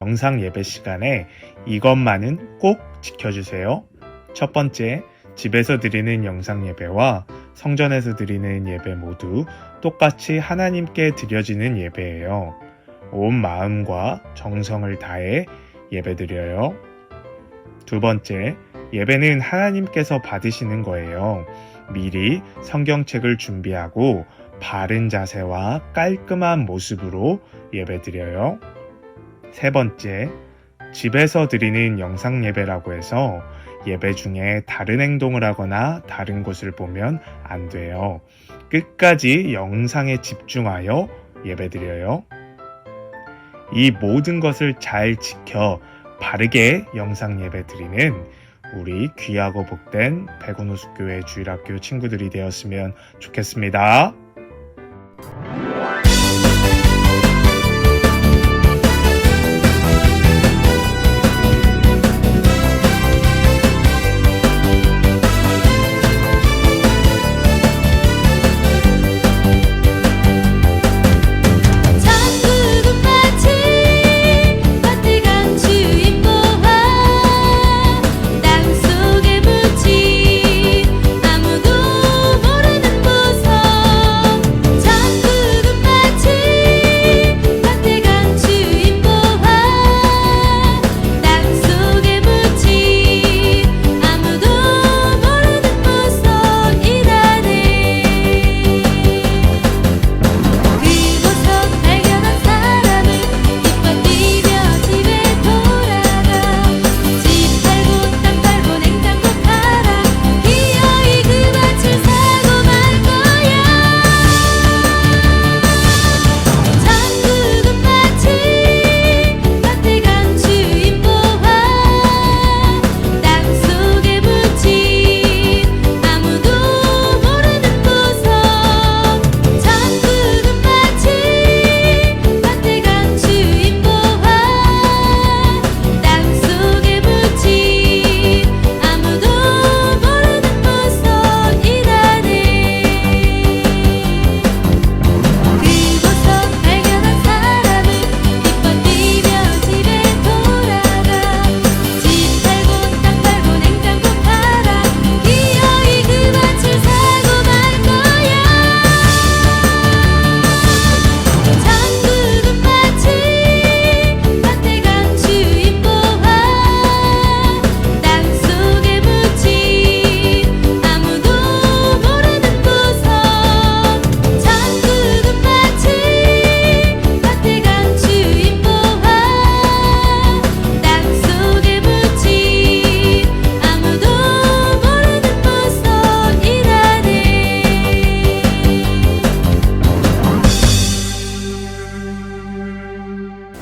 영상 예배 시간에 이것만은 꼭 지켜주세요. 첫 번째, 집에서 드리는 영상 예배와 성전에서 드리는 예배 모두 똑같이 하나님께 드려지는 예배예요. 온 마음과 정성을 다해 예배드려요. 두 번째, 예배는 하나님께서 받으시는 거예요. 미리 성경책을 준비하고 바른 자세와 깔끔한 모습으로 예배드려요. 세 번째, 집에서 드리는 영상 예배라고 해서 예배 중에 다른 행동을 하거나 다른 곳을 보면 안 돼요. 끝까지 영상에 집중하여 예배드려요. 이 모든 것을 잘 지켜 바르게 영상 예배 드리는 우리 귀하고 복된 백운호숫교회 주일학교 친구들이 되었으면 좋겠습니다.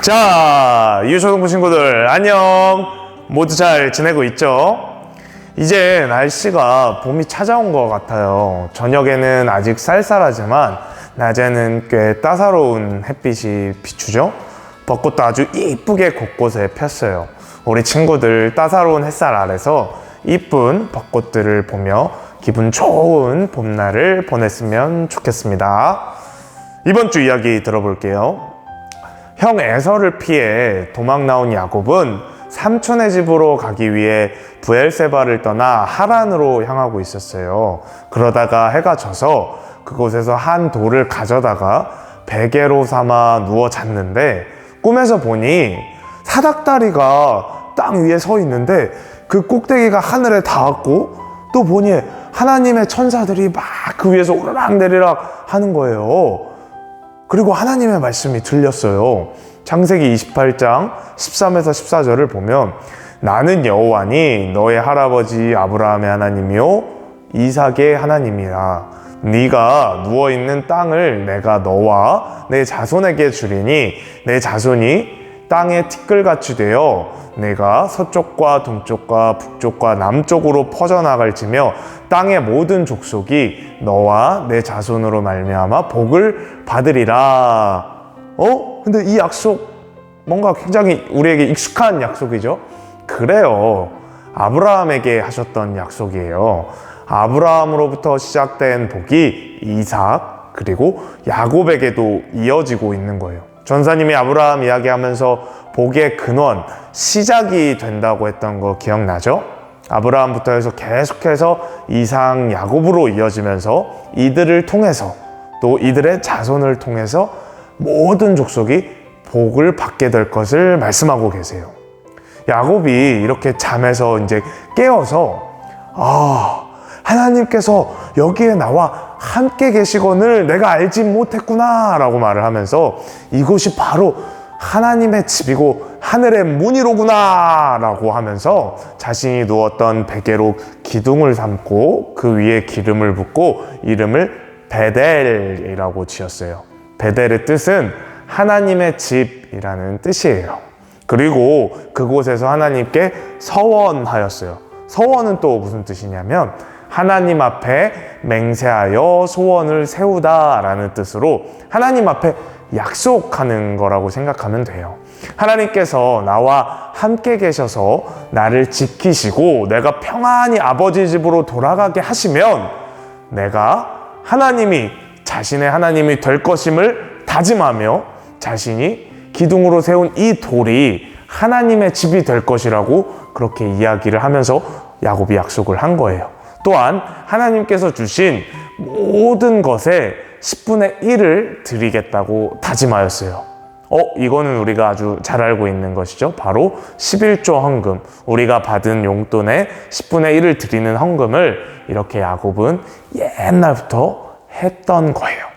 자, 유초등부 친구들 안녕. 모두 잘 지내고 있죠? 이제 날씨가 봄이 찾아온 것 같아요. 저녁에는 아직 쌀쌀하지만 낮에는 꽤 따사로운 햇빛이 비추죠? 벚꽃도 아주 이쁘게 곳곳에 폈어요. 우리 친구들 따사로운 햇살 아래서 이쁜 벚꽃들을 보며 기분 좋은 봄날을 보냈으면 좋겠습니다. 이번 주 이야기 들어볼게요. 형 에서를 피해 도망 나온 야곱은 삼촌의 집으로 가기 위해 브엘세바를 떠나 하란으로 향하고 있었어요. 그러다가 해가 져서 그곳에서 한 돌을 가져다가 베개로 삼아 누워 잤는데 꿈에서 보니 사닥다리가 땅 위에 서 있는데 그 꼭대기가 하늘에 닿았고 또 보니 하나님의 천사들이 막 그 위에서 오르락내리락 하는 거예요. 그리고 하나님의 말씀이 들렸어요. 창세기 28장 13에서 14절을 보면 나는 여호와니 너의 할아버지 아브라함의 하나님이요 이삭의 하나님이라. 네가 누워있는 땅을 내가 너와 내 자손에게 주리니 내 자손이 땅에 티끌같이 되어 내가 서쪽과 동쪽과 북쪽과 남쪽으로 퍼져나갈지며 땅의 모든 족속이 너와 내 자손으로 말미암아 복을 받으리라. 근데 이 약속 뭔가 굉장히 우리에게 익숙한 약속이죠? 그래요. 아브라함에게 하셨던 약속이에요. 아브라함으로부터 시작된 복이 이삭 그리고 야곱에게도 이어지고 있는 거예요. 전사님이 아브라함 이야기하면서 복의 근원, 시작이 된다고 했던 거 기억나죠? 아브라함부터 해서 계속해서 이삭, 야곱으로 이어지면서 이들을 통해서 또 이들의 자손을 통해서 모든 족속이 복을 받게 될 것을 말씀하고 계세요. 야곱이 이렇게 잠에서 이제 깨어서 하나님께서 여기에 나와 함께 계시거늘 내가 알지 못했구나 라고 말을 하면서 이곳이 바로 하나님의 집이고 하늘의 문이로구나 라고 하면서 자신이 누웠던 베개로 기둥을 삼고 그 위에 기름을 붓고 이름을 베델이라고 지었어요. 베델의 뜻은 하나님의 집이라는 뜻이에요. 그리고 그곳에서 하나님께 서원하였어요. 서원은 또 무슨 뜻이냐면 하나님 앞에 맹세하여 소원을 세우다 라는 뜻으로 하나님 앞에 약속하는 거라고 생각하면 돼요. 하나님께서 나와 함께 계셔서 나를 지키시고 내가 평안히 아버지 집으로 돌아가게 하시면 내가 하나님이 자신의 하나님이 될 것임을 다짐하며 자신이 기둥으로 세운 이 돌이 하나님의 집이 될 것이라고 그렇게 이야기를 하면서 야곱이 약속을 한 거예요. 또한 하나님께서 주신 모든 것에 10분의 1을 드리겠다고 다짐하였어요. 이거는 우리가 아주 잘 알고 있는 것이죠. 바로 11조 헌금, 우리가 받은 용돈의 10분의 1을 드리는 헌금을 이렇게 야곱은 옛날부터 했던 거예요.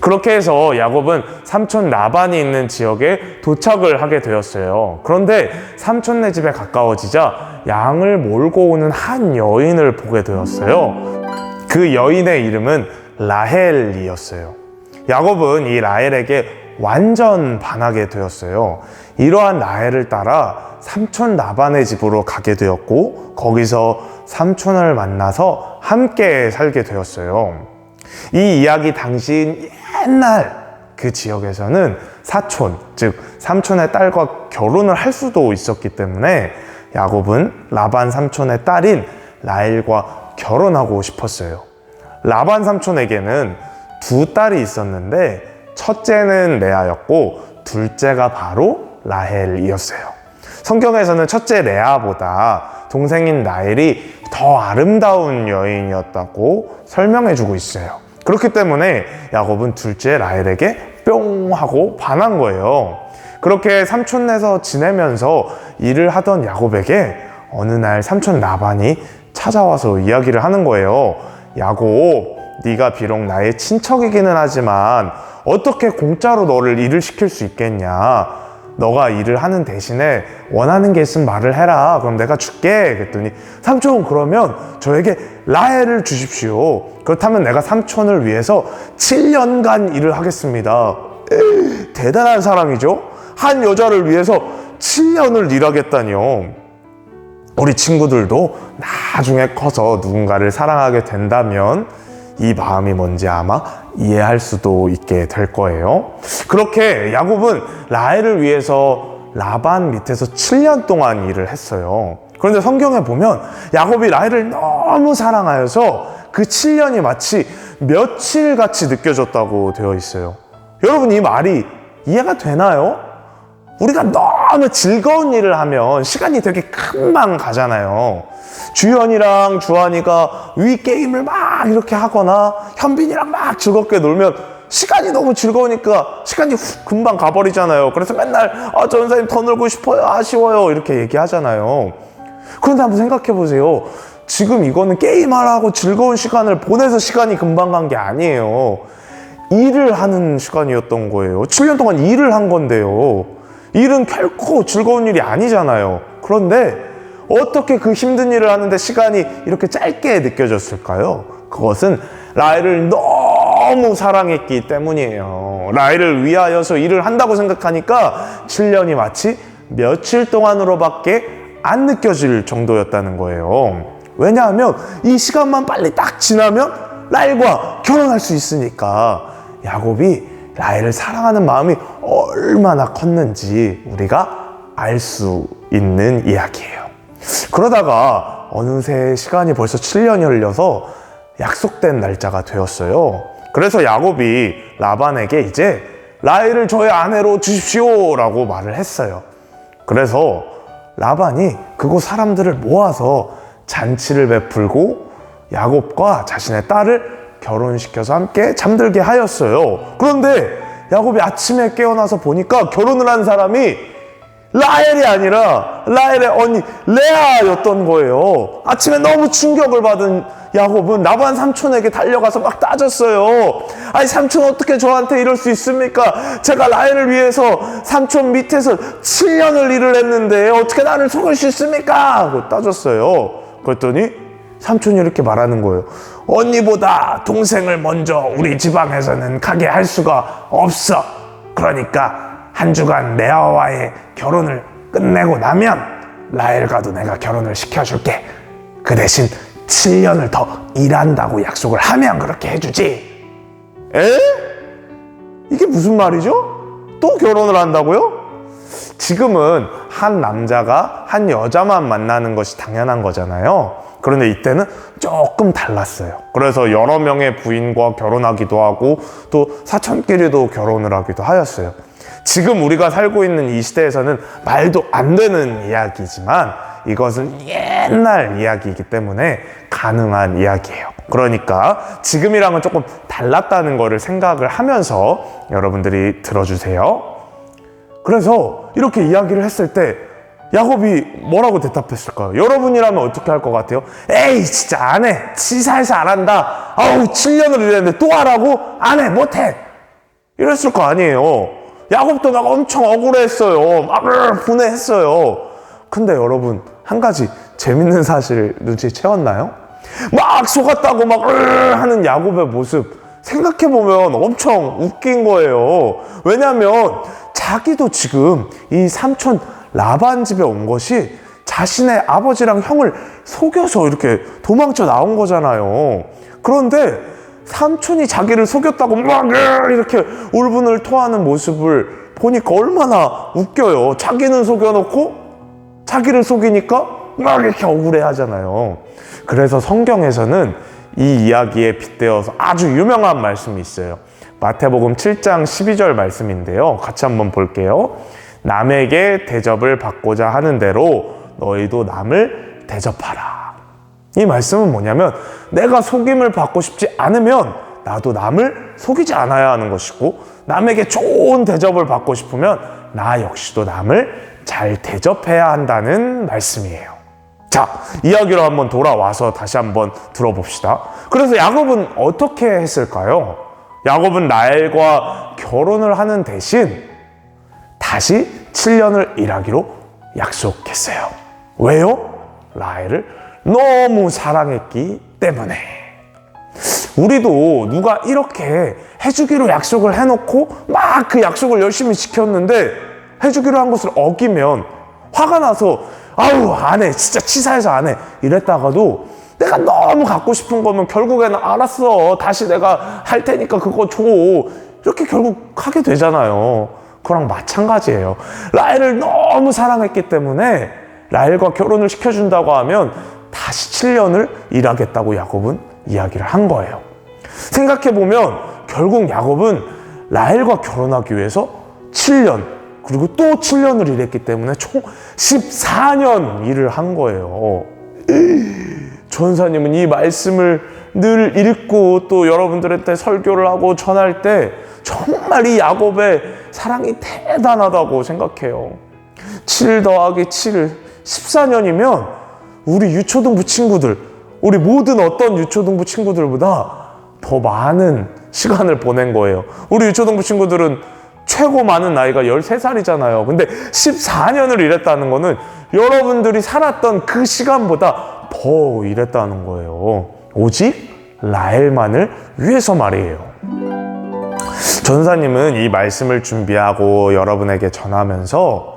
그렇게 해서 야곱은 삼촌 라반이 있는 지역에 도착을 하게 되었어요. 그런데 삼촌네 집에 가까워지자 양을 몰고 오는 한 여인을 보게 되었어요. 그 여인의 이름은 라헬이었어요. 야곱은 이 라헬에게 완전 반하게 되었어요. 이러한 라헬을 따라 삼촌 라반의 집으로 가게 되었고 거기서 삼촌을 만나서 함께 살게 되었어요. 이 이야기 당시인 옛날 그 지역에서는 사촌, 즉 삼촌의 딸과 결혼을 할 수도 있었기 때문에 야곱은 라반 삼촌의 딸인 라헬과 결혼하고 싶었어요. 라반 삼촌에게는 두 딸이 있었는데 첫째는 레아였고 둘째가 바로 라헬이었어요. 성경에서는 첫째 레아보다 동생인 라헬이 더 아름다운 여인이었다고 설명해주고 있어요. 그렇기 때문에 야곱은 둘째 라헬에게 뿅 하고 반한 거예요. 그렇게 삼촌네에서 지내면서 일을 하던 야곱에게 어느 날 삼촌 라반이 찾아와서 이야기를 하는 거예요. 야곱, 네가 비록 나의 친척이기는 하지만 어떻게 공짜로 너를 일을 시킬 수 있겠냐? 너가 일을 하는 대신에 원하는 게 있으면 말을 해라. 그럼 내가 줄게. 그랬더니 삼촌, 그러면 저에게 라헬을 주십시오. 그렇다면 내가 삼촌을 위해서 7년간 일을 하겠습니다. 대단한 사람이죠? 한 여자를 위해서 7년을 일하겠다니요. 우리 친구들도 나중에 커서 누군가를 사랑하게 된다면 이 마음이 뭔지 아마 이해할 수도 있게 될 거예요. 그렇게 야곱은 라헬을 위해서 라반 밑에서 7년 동안 일을 했어요. 그런데 성경에 보면 야곱이 라헬을 너무 사랑하여서 그 7년이 마치 며칠같이 느껴졌다고 되어 있어요. 여러분, 이 말이 이해가 되나요? 우리가 너무 즐거운 일을 하면 시간이 되게 금방 가잖아요. 주연이랑 주한이가 위 게임을 막 이렇게 하거나 현빈이랑 막 즐겁게 놀면 시간이 너무 즐거우니까 시간이 훅 금방 가버리잖아요. 그래서 맨날 전사님 더 놀고 싶어요, 아쉬워요 이렇게 얘기하잖아요. 그런데 한번 생각해 보세요. 지금 이거는 게임하라고 즐거운 시간을 보내서 시간이 금방 간 게 아니에요. 일을 하는 시간이었던 거예요. 7년 동안 일을 한 건데요. 일은 결코 즐거운 일이 아니잖아요. 그런데 어떻게 그 힘든 일을 하는데 시간이 이렇게 짧게 느껴졌을까요? 그것은 라헬을 너무 사랑했기 때문이에요. 라헬을 위하여서 일을 한다고 생각하니까 7년이 마치 며칠 동안으로밖에 안 느껴질 정도였다는 거예요. 왜냐하면 이 시간만 빨리 딱 지나면 라헬과 결혼할 수 있으니까. 야곱이 라헬을 사랑하는 마음이 얼마나 컸는지 우리가 알 수 있는 이야기예요. 그러다가 어느새 시간이 벌써 7년이 흘려서 약속된 날짜가 되었어요. 그래서 야곱이 라반에게 이제 라헬을 저의 아내로 주십시오 라고 말을 했어요. 그래서 라반이 그곳 사람들을 모아서 잔치를 베풀고 야곱과 자신의 딸을 결혼시켜서 함께 잠들게 하였어요. 그런데 야곱이 아침에 깨어나서 보니까 결혼을 한 사람이 라헬이 아니라 라헬의 언니 레아였던 거예요. 아침에 너무 충격을 받은 야곱은 라반 삼촌에게 달려가서 막 따졌어요. 아니, 삼촌 어떻게 저한테 이럴 수 있습니까? 제가 라헬을 위해서 삼촌 밑에서 7년을 일을 했는데 어떻게 나를 속을 수 있습니까? 하고 따졌어요. 그랬더니 삼촌이 이렇게 말하는 거예요. 언니보다 동생을 먼저 우리 지방에서는 가게 할 수가 없어. 그러니까 한 주간 레아와의 결혼을 끝내고 나면 라헬과도 내가 결혼을 시켜줄게. 그 대신 7년을 더 일한다고 약속을 하면 그렇게 해주지. 에? 이게 무슨 말이죠? 또 결혼을 한다고요? 지금은 한 남자가 한 여자만 만나는 것이 당연한 거잖아요. 그런데 이때는 조금 달랐어요. 그래서 여러 명의 부인과 결혼하기도 하고 또 사촌끼리도 결혼을 하기도 하였어요. 지금 우리가 살고 있는 이 시대에서는 말도 안 되는 이야기지만 이것은 옛날 이야기이기 때문에 가능한 이야기예요. 그러니까 지금이랑은 조금 달랐다는 거를 생각을 하면서 여러분들이 들어주세요. 그래서 이렇게 이야기를 했을 때 야곱이 뭐라고 대답했을까요? 여러분이라면 어떻게 할 것 같아요? 에이, 진짜 안 해. 치사해서 안 한다. 아우, 7년을 일했는데 또 하라고? 안 해, 못 해. 이랬을 거 아니에요. 야곱도 막 엄청 억울했어요. 막 분해했어요. 근데 여러분, 한 가지 재밌는 사실 눈치 채웠나요? 막 속았다고 막 하는 야곱의 모습 생각해보면 엄청 웃긴 거예요. 왜냐면 자기도 지금 이 삼촌 라반 집에 온 것이 자신의 아버지랑 형을 속여서 이렇게 도망쳐 나온 거잖아요. 그런데 삼촌이 자기를 속였다고 막 이렇게 울분을 토하는 모습을 보니까 얼마나 웃겨요. 자기는 속여놓고 자기를 속이니까 막 이렇게 억울해 하잖아요. 그래서 성경에서는 이 이야기에 빗대어서 아주 유명한 말씀이 있어요. 마태복음 7장 12절 말씀인데요. 같이 한번 볼게요. 남에게 대접을 받고자 하는 대로 너희도 남을 대접하라. 이 말씀은 뭐냐면 내가 속임을 받고 싶지 않으면 나도 남을 속이지 않아야 하는 것이고, 남에게 좋은 대접을 받고 싶으면 나 역시도 남을 잘 대접해야 한다는 말씀이에요. 자, 이야기로 한번 돌아와서 다시 한번 들어봅시다. 그래서 야곱은 어떻게 했을까요? 야곱은 라헬과 결혼을 하는 대신 다시 7년을 일하기로 약속했어요. 왜요? 라헬을 너무 사랑했기 때문에. 우리도 누가 이렇게 해주기로 약속을 해놓고 막 그 약속을 열심히 지켰는데 해주기로 한 것을 어기면 화가 나서 아우 안 해, 진짜 치사해서 안 해 이랬다가도 내가 너무 갖고 싶은 거면 결국에는 알았어, 다시 내가 할 테니까 그거 줘, 이렇게 결국 하게 되잖아요. 그거랑 마찬가지예요. 라헬을 너무 사랑했기 때문에 라헬과 결혼을 시켜준다고 하면 다시 7년을 일하겠다고 야곱은 이야기를 한 거예요. 생각해보면 결국 야곱은 라헬과 결혼하기 위해서 7년 그리고 또 7년을 일했기 때문에 총 14년 일을 한 거예요. 전사님은 이 말씀을 늘 읽고 또 여러분들한테 설교를 하고 전할 때 정말 이 야곱의 사랑이 대단하다고 생각해요. 7 더하기 7, 14년이면 우리 유초등부 친구들, 우리 모든 어떤 유초등부 친구들보다 더 많은 시간을 보낸 거예요. 우리 유초등부 친구들은 최고 많은 나이가 13살이잖아요. 근데 14년을 일했다는 거는 여러분들이 살았던 그 시간보다 더 일했다는 거예요. 오직 라헬만을 위해서 말이에요. 전사님은 이 말씀을 준비하고 여러분에게 전하면서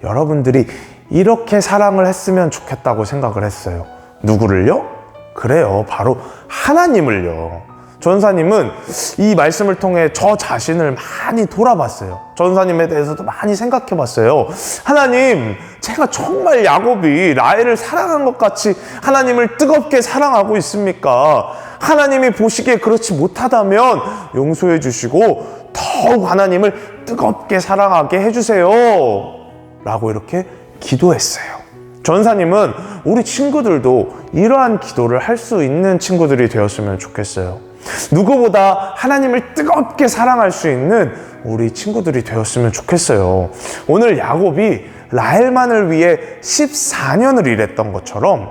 여러분들이 이렇게 사랑을 했으면 좋겠다고 생각을 했어요. 누구를요? 그래요, 바로 하나님을요. 전사님은 이 말씀을 통해 저 자신을 많이 돌아봤어요. 전사님에 대해서도 많이 생각해 봤어요. 하나님, 제가 정말 야곱이 라헬을 사랑한 것 같이 하나님을 뜨겁게 사랑하고 있습니까? 하나님이 보시기에 그렇지 못하다면 용서해 주시고 더욱 하나님을 뜨겁게 사랑하게 해주세요 라고 이렇게 기도했어요. 전사님은 우리 친구들도 이러한 기도를 할 수 있는 친구들이 되었으면 좋겠어요. 누구보다 하나님을 뜨겁게 사랑할 수 있는 우리 친구들이 되었으면 좋겠어요. 오늘 야곱이 라헬만을 위해 14년을 일했던 것처럼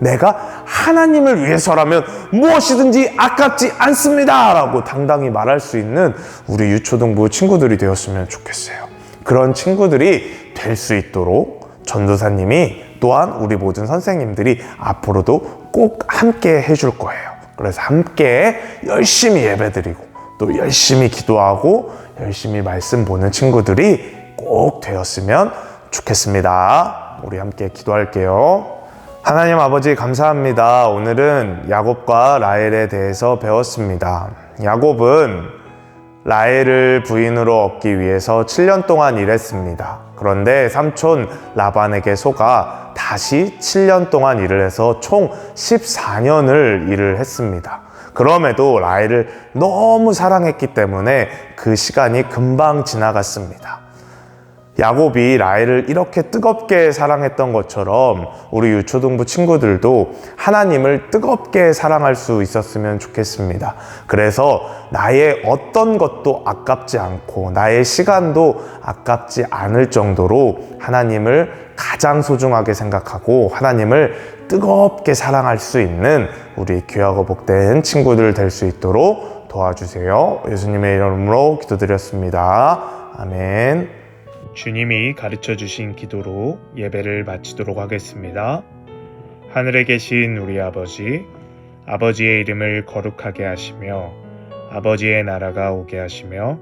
내가 하나님을 위해서라면 무엇이든지 아깝지 않습니다 라고 당당히 말할 수 있는 우리 유초등부 친구들이 되었으면 좋겠어요. 그런 친구들이 될 수 있도록 전도사님이 또한 우리 모든 선생님들이 앞으로도 꼭 함께 해줄 거예요. 그래서 함께 열심히 예배드리고 또 열심히 기도하고 열심히 말씀 보는 친구들이 꼭 되었으면 좋겠습니다. 우리 함께 기도할게요. 하나님 아버지 감사합니다. 오늘은 야곱과 라헬에 대해서 배웠습니다. 야곱은 라헬을 부인으로 얻기 위해서 7년 동안 일했습니다. 그런데 삼촌 라반에게 속아 다시 7년 동안 일을 해서 총 14년을 일을 했습니다. 그럼에도 라헬을 너무 사랑했기 때문에 그 시간이 금방 지나갔습니다. 야곱이 라헬을 이렇게 뜨겁게 사랑했던 것처럼 우리 유초등부 친구들도 하나님을 뜨겁게 사랑할 수 있었으면 좋겠습니다. 그래서 나의 어떤 것도 아깝지 않고 나의 시간도 아깝지 않을 정도로 하나님을 가장 소중하게 생각하고 하나님을 뜨겁게 사랑할 수 있는 우리 귀하고 복된 친구들 될 수 있도록 도와주세요. 예수님의 이름으로 기도드렸습니다. 아멘. 주님이 가르쳐 주신 기도로 예배를 마치도록 하겠습니다. 하늘에 계신 우리 아버지, 아버지의 이름을 거룩하게 하시며 아버지의 나라가 오게 하시며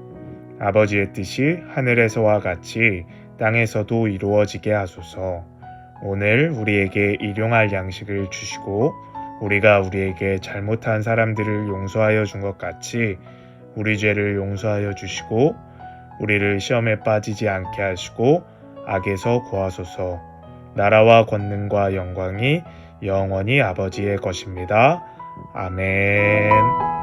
아버지의 뜻이 하늘에서와 같이 땅에서도 이루어지게 하소서. 오늘 우리에게 일용할 양식을 주시고 우리가 우리에게 잘못한 사람들을 용서하여 준 것 같이 우리 죄를 용서하여 주시고 우리를 시험에 빠지지 않게 하시고 악에서 구하소서. 나라와 권능과 영광이 영원히 아버지의 것입니다. 아멘.